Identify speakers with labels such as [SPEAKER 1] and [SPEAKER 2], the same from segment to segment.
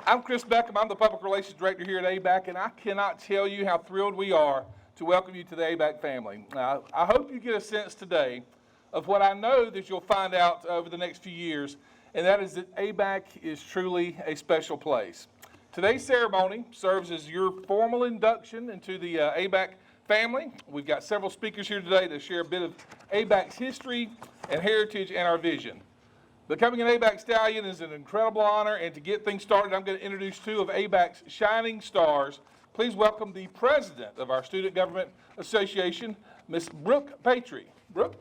[SPEAKER 1] I'm Chris Beckham. I'm the Public Relations Director here at ABAC, and I cannot tell you how thrilled we are to welcome you to the ABAC family. Now, I hope you get a sense today of what I know that you'll find out over the next few years, and that is that ABAC is truly a special place. Today's ceremony serves as your formal induction into the ABAC family. We've got several speakers here today to share a bit of ABAC's history and heritage and our vision. Becoming an ABAC Stallion is an incredible honor, and to get things started, I'm going to introduce two of ABAC's shining stars. Please welcome the president of our Student Government Association, Ms. Brooke Patry. Brooke?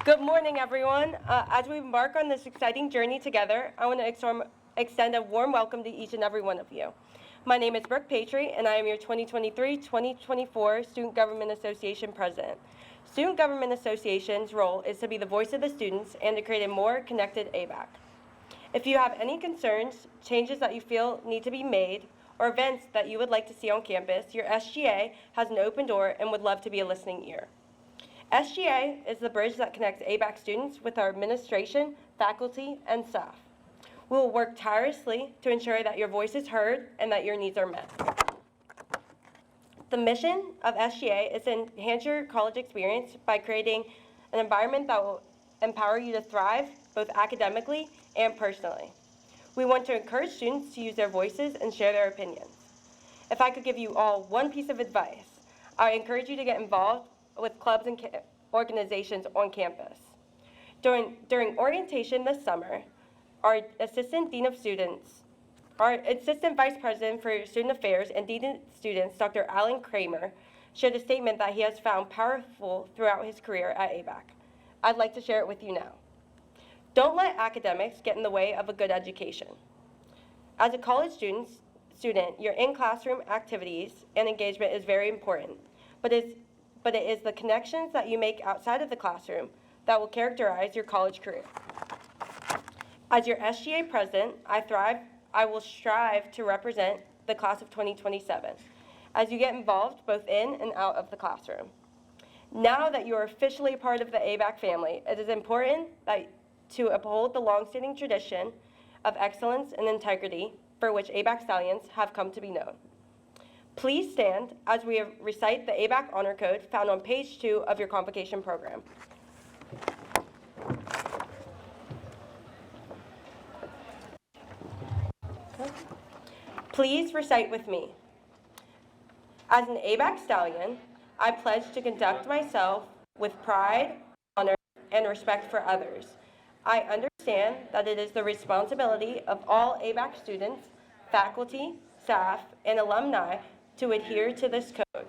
[SPEAKER 2] Good morning, everyone. As we embark on this exciting journey together, I want to extend a warm welcome to each and every one of you. My name is Brooke Patry, and I am your 2023-2024 Student Government Association president. Student Government Association's role is to be the voice of the students and to create a more connected ABAC. If you have any concerns, changes that you feel need to be made, or events that you would like to see on campus, your SGA has an open door and would love to be a listening ear. SGA is the bridge that connects ABAC students with our administration, faculty, and staff. We will work tirelessly to ensure that your voice is heard and that your needs are met. The mission of SGA is to enhance your college experience by creating an environment that will empower you to thrive both academically and personally. We want to encourage students to use their voices and share their opinions. If I could give you all one piece of advice, I encourage you to get involved with clubs and organizations on campus. During orientation this summer, our Assistant Dean of Students, our Assistant Vice President for Student Affairs and Dean of Students, Dr. Alan Kramer, shared a statement that he has found powerful throughout his career at ABAC. I'd like to share it with you now. Don't let academics get in the way of a good education. As a college student, your in-classroom activities and engagement is very important, but it is the connections that you make outside of the classroom that will characterize your college career. As your SGA president, I will strive to represent the class of 2027 as you get involved both in and out of the classroom. Now that you are officially part of the ABAC family, it is important to uphold the longstanding tradition of excellence and integrity for which ABAC Stallions have come to be known. Please stand as we recite the ABAC Honor Code found on page 2 of your Convocation program. Please recite with me. As an ABAC Stallion, I pledge to conduct myself with pride, honor, and respect for others. I understand that it is the responsibility of all ABAC students, faculty, staff, and alumni to adhere to this code.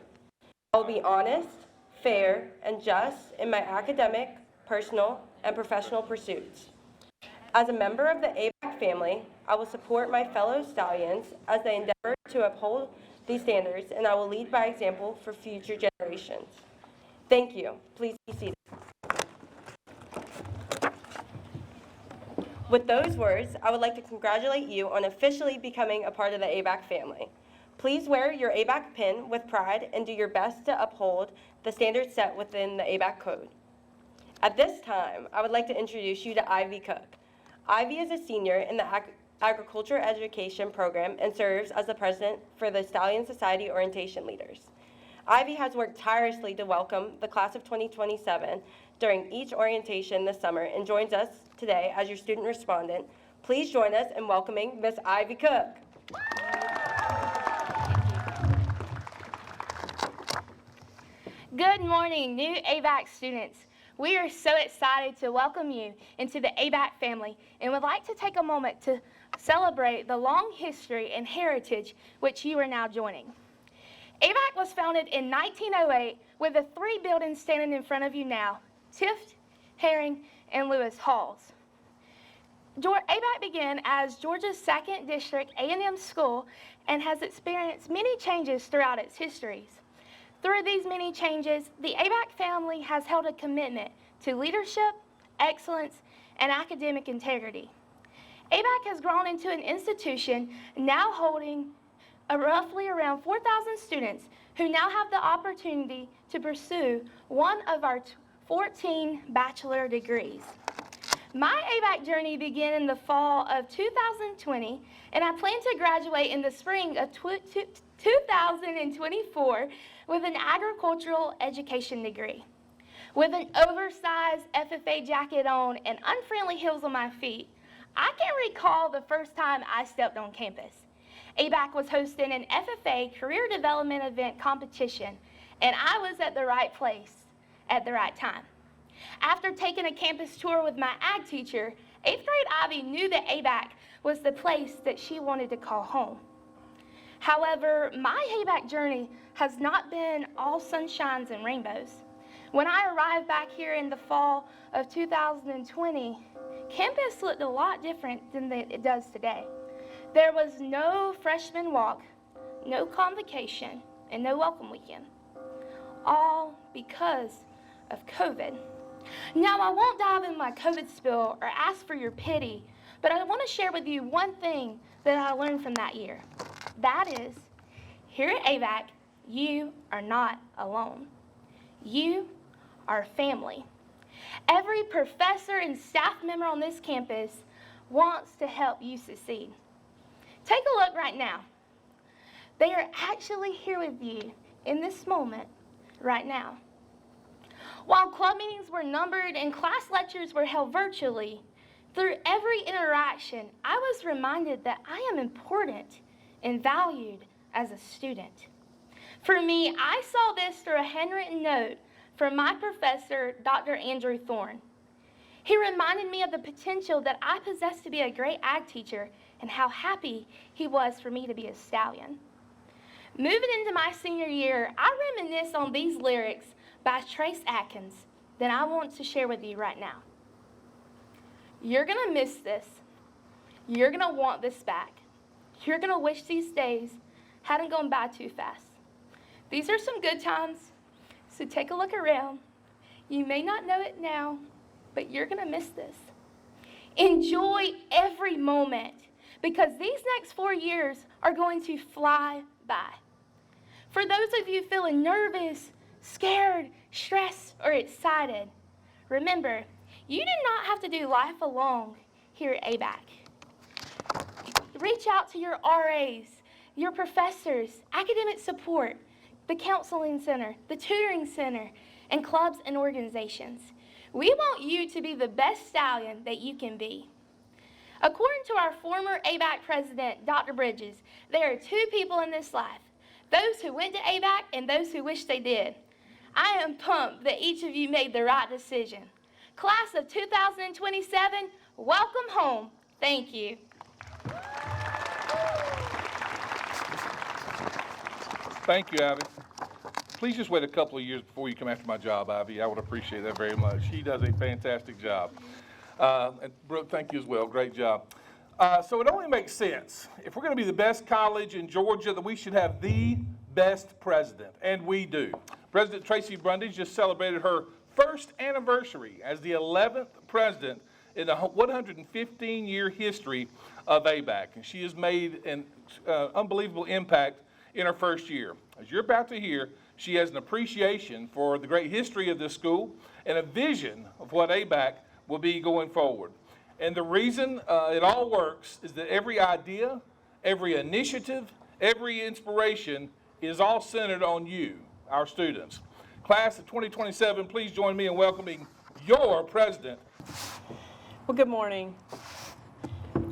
[SPEAKER 2] I will be honest, fair, and just in my academic, personal, and professional pursuits. As a member of the ABAC family, I will support my fellow Stallions as they endeavor to uphold these standards, and I will lead by example for future generations. Thank you. Please be seated. With those words, I would like to congratulate you on officially becoming a part of the ABAC family. Please wear your ABAC pin with pride and do your best to uphold the standards set within the ABAC code. At this time, I would like to introduce you to Ivy Cook. Ivy is a senior in the Agriculture Education program and serves as the president for the Stallion Society Orientation Leaders. Ivy has worked tirelessly to welcome the class of 2027 during each orientation this summer and joins us today as your student respondent. Please join us in welcoming Miss Ivy Cook.
[SPEAKER 3] Good morning, new ABAC students. We are so excited to welcome you into the ABAC family and would like to take a moment to celebrate the long history and heritage which you are now joining. ABAC was founded in 1908 with the 3 buildings standing in front of you now, Tift, Herring, and Lewis Halls. ABAC began as Georgia's 2nd District A&M school and has experienced many changes throughout its histories. Through these many changes, the ABAC family has held a commitment to leadership, excellence, and academic integrity. ABAC has grown into an institution now holding roughly around 4,000 students who now have the opportunity to pursue one of our 14 bachelor degrees. My ABAC journey began in the fall of 2020, and I plan to graduate in the spring of 2024 with an agricultural education degree. With an oversized FFA jacket on and unfriendly heels on my feet, I can recall the first time I stepped on campus. ABAC was hosting an FFA career development event competition, and I was at the right place at the right time. After taking a campus tour with my ag teacher, 8th grade Ivy knew that ABAC was the place that she wanted to call home. However, my ABAC journey has not been all sunshines and rainbows. When I arrived back here in the fall of 2020, campus looked a lot different than it does today. There was no freshman walk, no convocation, and no welcome weekend, all because of COVID. Now, I won't dive in my COVID spill or ask for your pity, but I want to share with you one thing that I learned from that year. That is, here at ABAC, you are not alone. You are family. Every professor and staff member on this campus wants to help you succeed. Take a look right now. They are actually here with you in this moment right now. While club meetings were numbered and class lectures were held virtually, through every interaction, I was reminded that I am important and valued as a student. For me, I saw this through a handwritten note from my professor, Dr. Andrew Thorne. He reminded me of the potential that I possessed to be a great ag teacher and how happy he was for me to be a stallion. Moving into my senior year, I reminisce on these lyrics by Trace Atkins that I want to share with you right now. You're gonna miss this. You're gonna want this back. You're gonna wish these days hadn't gone by too fast. These are some good times, so take a look around. You may not know it now, but you're gonna miss this. Enjoy every moment, because these next 4 years are going to fly by. For those of you feeling nervous, scared, stressed, or excited, remember, you do not have to do life alone here at ABAC. Reach out to your RAs, your professors, academic support, the counseling center, the tutoring center, and clubs and organizations. We want you to be the best stallion that you can be. According to our former ABAC president, Dr. Bridges, there are two people in this life, those who went to ABAC and those who wish they did. I am pumped that each of you made the right decision. Class of 2027, welcome home. Thank you.
[SPEAKER 1] Thank you, Ivy. Please just wait a couple of years before you come after my job, Ivy. I would appreciate that very much. She does a fantastic job. And Brooke, thank you as well. Great job. So it only makes sense. If we're going to be the best college in Georgia, that we should have the best president, and we do. President Tracy Brundage just celebrated her first anniversary as the 11th president in the 115-year history of ABAC, and she has made an unbelievable impact in her first year. As you're about to hear, she has an appreciation for the great history of this school and a vision of what ABAC will be going forward. And the reason it all works is that every idea, every initiative, every inspiration is all centered on you, our students. Class of 2027, please join me in welcoming your president.
[SPEAKER 4] Well, good morning.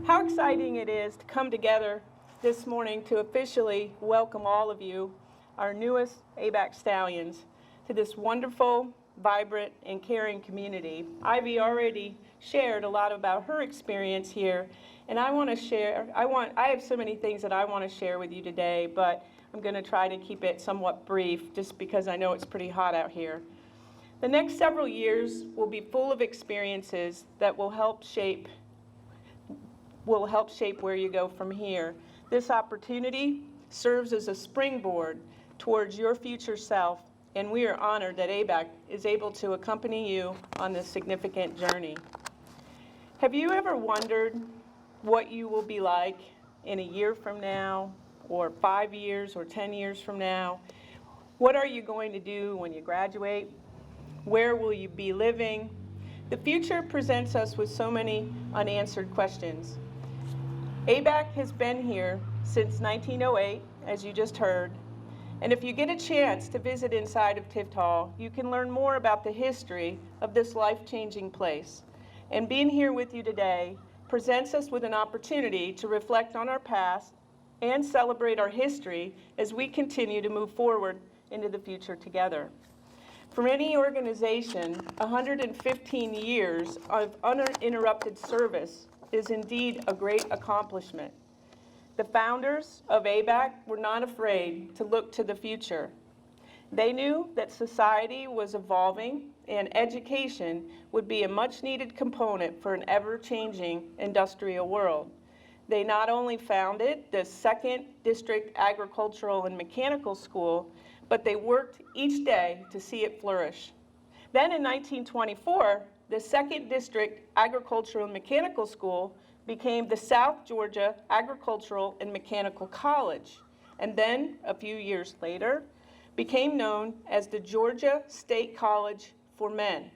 [SPEAKER 4] How exciting it is to come together this morning to officially welcome all of you, our newest ABAC Stallions, to this wonderful, vibrant, and caring community. Ivy already shared a lot about her experience here, and I have so many things that I want to share with you today, but I'm going to try to keep it somewhat brief just because I know it's pretty hot out here. The next several years will be full of experiences that will help shape where you go from here. This opportunity serves as a springboard towards your future self, and we are honored that ABAC is able to accompany you on this significant journey. Have you ever wondered what you will be like in a year from now, or 5 years, or 10 years from now? What are you going to do when you graduate? Where will you be living? The future presents us with so many unanswered questions. ABAC has been here since 1908, as you just heard, and if you get a chance to visit inside of Tift Hall, you can learn more about the history of this life-changing place. And being here with you today presents us with an opportunity to reflect on our past and celebrate our history as we continue to move forward into the future together. For any organization, 115 years of uninterrupted service is indeed a great accomplishment. The founders of ABAC were not afraid to look to the future. They knew that society was evolving and education would be a much-needed component for an ever-changing industrial world. They not only founded the 2nd District Agricultural and Mechanical School, but they worked each day to see it flourish. Then in 1924, the 2nd District Agricultural and Mechanical School became the South Georgia Agricultural and Mechanical College, and then, a few years later, became known as the Georgia State College for Men.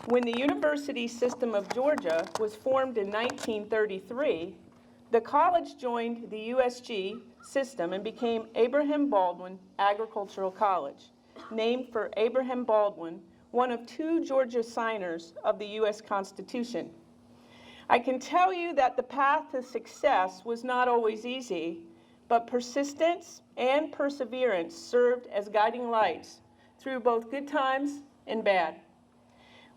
[SPEAKER 4] When the University System of Georgia was formed in 1933, the college joined the USG system and became Abraham Baldwin Agricultural College, named for Abraham Baldwin, one of 2 Georgia signers of the U.S. Constitution. I can tell you that the path to success was not always easy, but persistence and perseverance served as guiding lights through both good times and bad.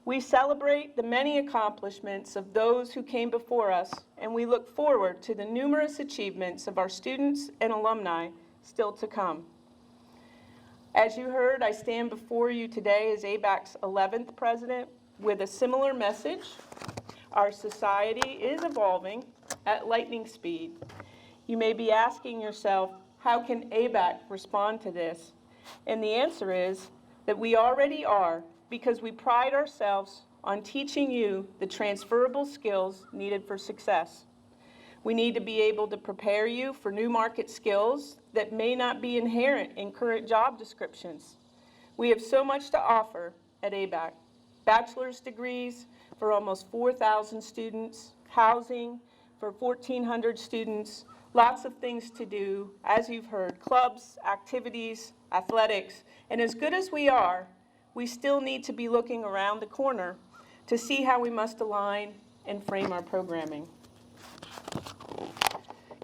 [SPEAKER 4] We celebrate the many accomplishments of those who came before us, and we look forward to the numerous achievements of our students and alumni still to come. As you heard, I stand before you today as ABAC's 11th president with a similar message. Our society is evolving at lightning speed. You may be asking yourself, how can ABAC respond to this? And the answer is that we already are, because we pride ourselves on teaching you the transferable skills needed for success. We need to be able to prepare you for new market skills that may not be inherent in current job descriptions. We have so much to offer at ABAC. Bachelor's degrees for almost 4,000 students, housing for 1,400 students, lots of things to do, as you've heard, clubs, activities, athletics, and as good as we are, we still need to be looking around the corner to see how we must align and frame our programming.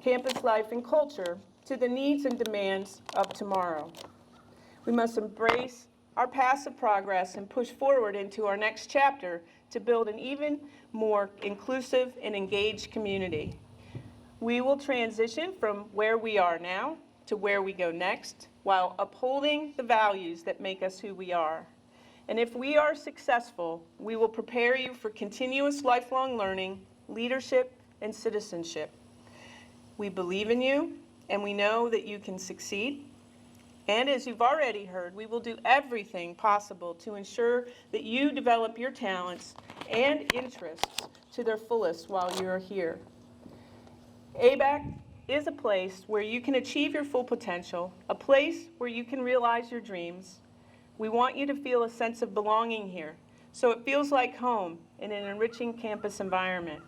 [SPEAKER 4] Campus life and culture to the needs and demands of tomorrow. We must embrace our passive progress and push forward into our next chapter to build an even more inclusive and engaged community. We will transition from where we are now to where we go next, while upholding the values that make us who we are. And if we are successful, we will prepare you for continuous lifelong learning, leadership, and citizenship. We believe in you, and we know that you can succeed. And as you've already heard, we will do everything possible to ensure that you develop your talents and interests to their fullest while you're here. ABAC is a place where you can achieve your full potential, a place where you can realize your dreams. We want you to feel a sense of belonging here, so it feels like home in an enriching campus environment.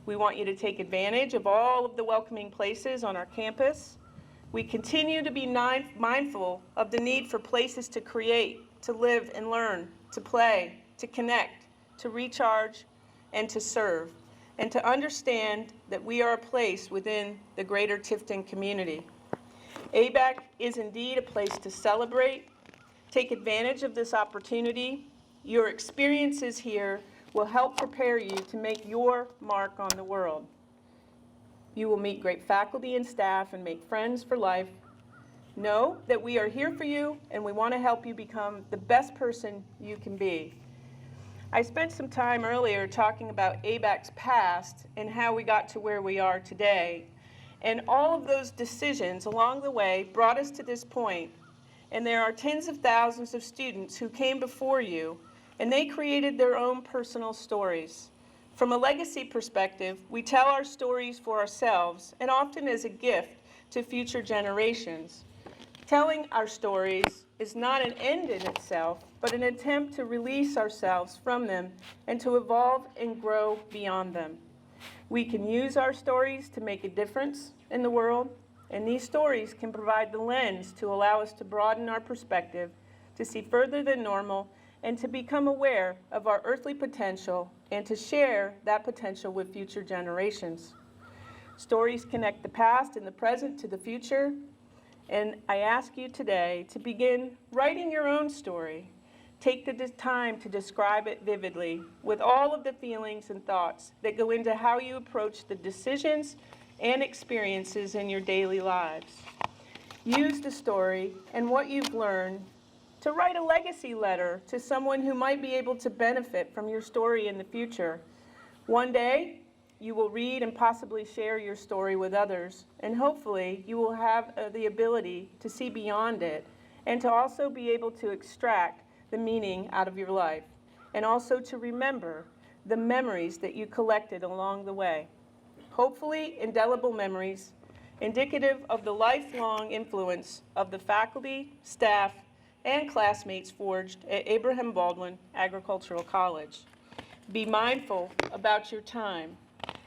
[SPEAKER 4] We want you to take advantage of all of the welcoming places on our campus. We continue to be mindful of the need for places to create, to live and learn, to play, to connect, to recharge, and to serve, and to understand that we are a place within the greater Tifton community. ABAC is indeed a place to celebrate. Take advantage of this opportunity. Your experiences here will help prepare you to make your mark on the world. You will meet great faculty and staff and make friends for life. Know that we are here for you, and we want to help you become the best person you can be. I spent some time earlier talking about ABAC's past and how we got to where we are today. And all of those decisions along the way brought us to this point. And there are tens of thousands of students who came before you, and they created their own personal stories. From a legacy perspective, we tell our stories for ourselves, and often as a gift to future generations. Telling our stories is not an end in itself, but an attempt to release ourselves from them and to evolve and grow beyond them. We can use our stories to make a difference in the world, and these stories can provide the lens to allow us to broaden our perspective, to see further than normal, and to become aware of our earthly potential and to share that potential with future generations. Stories connect the past and the present to the future, and I ask you today to begin writing your own story. Take the time to describe it vividly with all of the feelings and thoughts that go into how you approach the decisions and experiences in your daily lives. Use the story and what you've learned to write a legacy letter to someone who might be able to benefit from your story in the future. One day, you will read and possibly share your story with others, and hopefully you will have the ability to see beyond it and to also be able to extract the meaning out of your life, and also to remember the memories that you collected along the way. Hopefully, indelible memories indicative of the lifelong influence of the faculty, staff, and classmates forged at Abraham Baldwin Agricultural College. Be mindful about your time,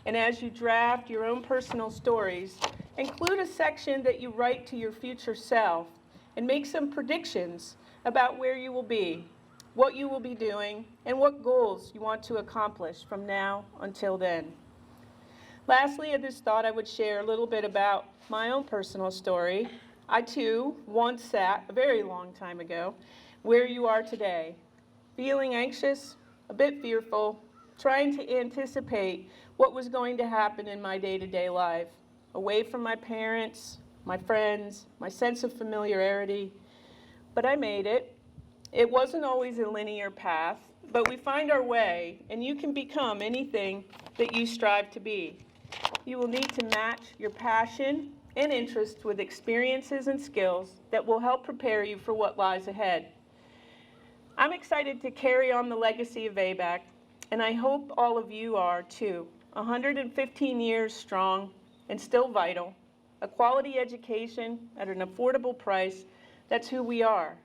[SPEAKER 4] and as you draft your own personal stories, include a section that you write to your future self and make some predictions about where you will be, what you will be doing, and what goals you want to accomplish from now until then. Lastly, I just thought I would share a little bit about my own personal story. I too once sat, a very long time ago, where you are today, feeling anxious, a bit fearful, trying to anticipate what was going to happen in my day-to-day life, away from my parents, my friends, my sense of familiarity. But I made it. It wasn't always a linear path, but we find our way, and you can become anything that you strive to be. You will need to match your passion and interests with experiences and skills that will help prepare you for what lies ahead. I'm excited to carry on the legacy of ABAC, and I hope all of you are too. 115 years strong and still vital, a quality education at an affordable price, that's who we are.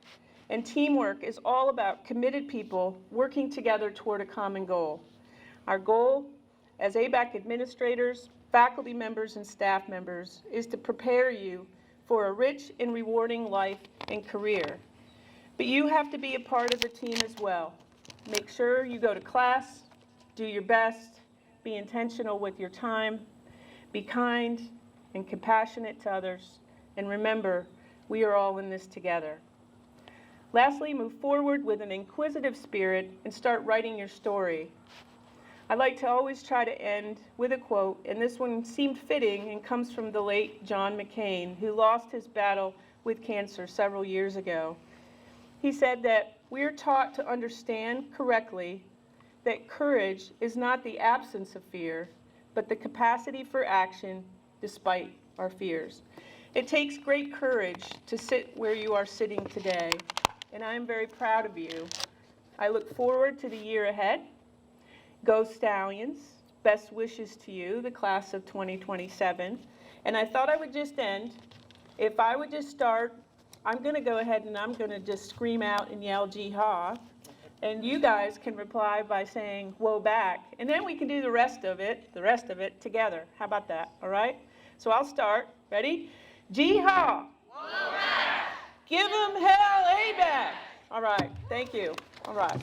[SPEAKER 4] And teamwork is all about committed people working together toward a common goal. Our goal as ABAC administrators, faculty members, and staff members is to prepare you for a rich and rewarding life and career. But you have to be a part of the team as well. Make sure you go to class, do your best, be intentional with your time, be kind and compassionate to others, and remember, we are all in this together. Lastly, move forward with an inquisitive spirit and start writing your story. I like to always try to end with a quote, and this one seemed fitting and comes from the late John McCain, who lost his battle with cancer several years ago. He said that we're taught to understand correctly that courage is not the absence of fear, but the capacity for action despite our fears. It takes great courage to sit where you are sitting today, and I am very proud of you. I look forward to the year ahead. Go Stallions. Best wishes to you, the class of 2027. And I thought I would just end. If I would just start, I'm going to go ahead and I'm going to just scream out and yell "Jee-haw." And you guys can reply by saying "whoa back." And then we can do the rest of it together. How about that? All right? So I'll start. Ready? Jee-haw. Whoa back. Give 'em hell, ABAC. All right. Thank you. All right.